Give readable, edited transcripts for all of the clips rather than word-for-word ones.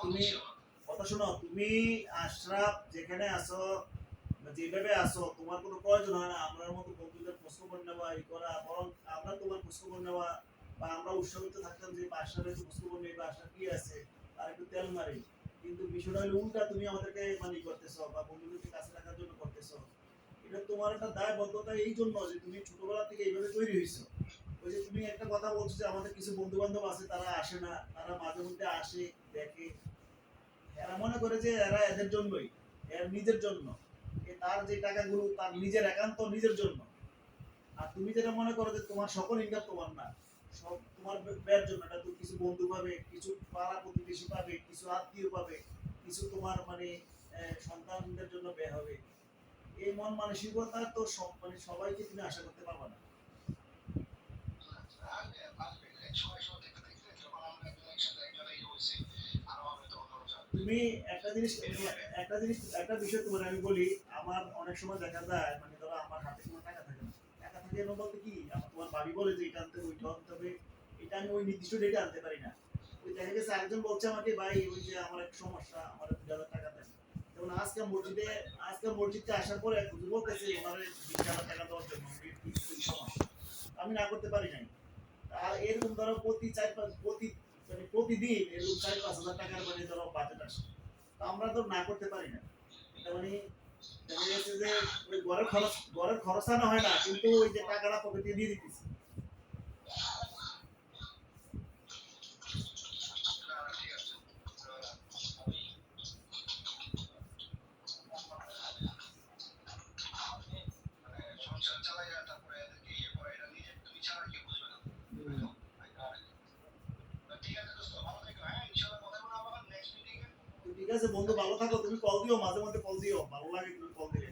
তুমি কথা শোনো, তুমি আশরাফ যেখানে আসো, যেভাবে আসো, তোমার কোনো প্রয়োজন হয় না আমার মতো বন্ধুদের খোঁজখবর নেওয়া, ই করা। বরং আমরা তোমার খোঁজখবর নেওয়া বা আমরা উৎসাহিত থাকতাম যে আশরাফের একটু খোঁজখবর নেই বা আশরাফ কি আছে আর একটু তেল মারি। কিন্তু বিষয়টা হলো উল্টা, তুমি আমাদেরকে মানে করতেছো বা বন্ধুদেরকে কাছে রাখার জন্য করতেছো। এটা তোমার একটা দায়বদ্ধতা এই জন্য যে তুমি ছোটবেলা থেকে এইভাবে তৈরি হয়েছো। ওই যে তুমি একটা কথা বলছো যে আমাদের কিছু বন্ধু বান্ধব আছে তারা আসে না, তারা মাঝে মধ্যে আসে, দেখে। এরা মনে করে যে এরা এদের জন্যই, এর নিজের জন্য, তার যে টাকাগুলো তার নিজের একান্ত নিজের জন্য। আর তুমি যেটা মনে করো যে তোমার সকল ইনকাম তোমার না, সব তোমার ব্যয়ের জন্য। এটা তো কিছু বন্ধু পাবে, কিছু পাড়া প্রতিবেশী পাবে, কিছু আত্মীয় পাবে, কিছু তোমার মানে সন্তানদের জন্য ব্যয় হবে। এই মন মানসিকতা তো সব মানে সবাইকে তুমি আশা করতে পারবে না। তুমি একটা জিনিস, একটা জিনিস, একটা বিষয় তোমার আমি বলি। আমার অনেক সময় দেখা যায় মানে ধরো আমার হাতে কোনো টাকা থাকে না। টাকা থাকে না বলতে কি, আমার তোমার ভাবি বলে যে এটা আনতে হবে, ওইটা আনতে হবে, এটা আমি ওই নির্দিষ্ট ডেটে আনতে পারি না। ওই দেখা গেছে আরেকজন বলছে আমাকে, ভাই ওই যে আমার একটা সমস্যা, আমার 2,000 টাকা দেন। যেমন আজকে মসজিদে আসার পরে হুজুর বলতেছে আমার 20,000 টাকা দেওয়ার জন্য, এই সমস্যা আমি না করতে পারি নাই। আর এরকম ধরো প্রতি চার পাঁচ প্রতি মানে প্রতিদিন এরকম 4-5 হাজার টাকার মানে ধরো বাজেট আসে। তো আমরা তো না করতে পারি না। এটা মানে দেখা গেছে যে ওই ঘরের খরচ আনা হয় না, কিন্তু ওই যে টাকাটা পকেটে দিয়ে দিতেছি। তো ঠিক আছে বন্ধু, ভালো থাকো। তুমি কল দিও, মাঝে মধ্যে কল দিও, ভালো লাগে তুমি কল দিলে।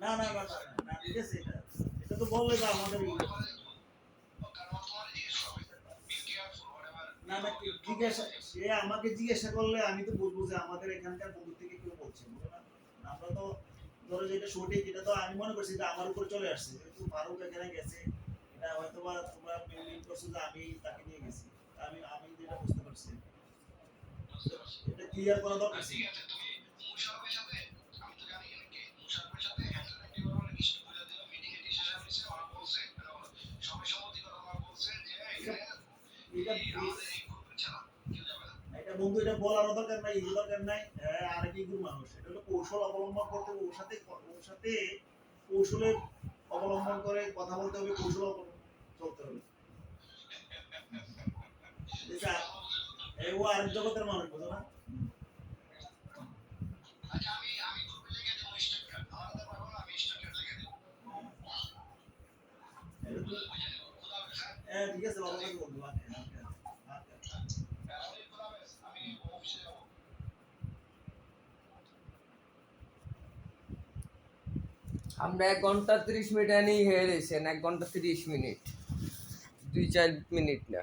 না না না না না, ঠিক আছে। এটা এটা তো বললে যে আমাদের না না জিজ্ঞাসা, সে আমাকে জিজ্ঞাসা করলে আমি তো বলবো যে আমাদের এখানকার বন্ধু থেকে কেউ বলছে, বুঝলো না? আমরা তো ধরো যেটা সঠিক, এটা তো আমি মনে করছি যে আমার উপর চলে আসছে, যেহেতু ফারুক এখানে গেছে, এটা হয়তো বা তোমরা মিন করছো যে আমি তাকে নিয়ে গেছি। আমি আমি যেটা বুঝতে পারছি, এটা ক্লিয়ার করা দরকার ছিল। এটা এটা এটা বন্ধু, এটা বলারও দরকার নাই, এই দরকার নাই। হ্যাঁ, আরেক ইগুর মানুষ, এটা হলো কৌশল অবলম্বন করতে হবে, ওর সাথে কৌশলের অবলম্বন করে কথা বলতে হবে, কৌশল অবলম্বন চলতে হবে। বুঝছা? ও আরেক জগতের মানুষ, বুঝো না? হ্যাঁ ঠিক আছে, ভালো থাকো বন্ধু। আমরা 1 ঘন্টা 30 মিনিট নিয়ে হেরেছেন, 1 ঘন্টা 30 মিনিট, 2-4 মিনিট না।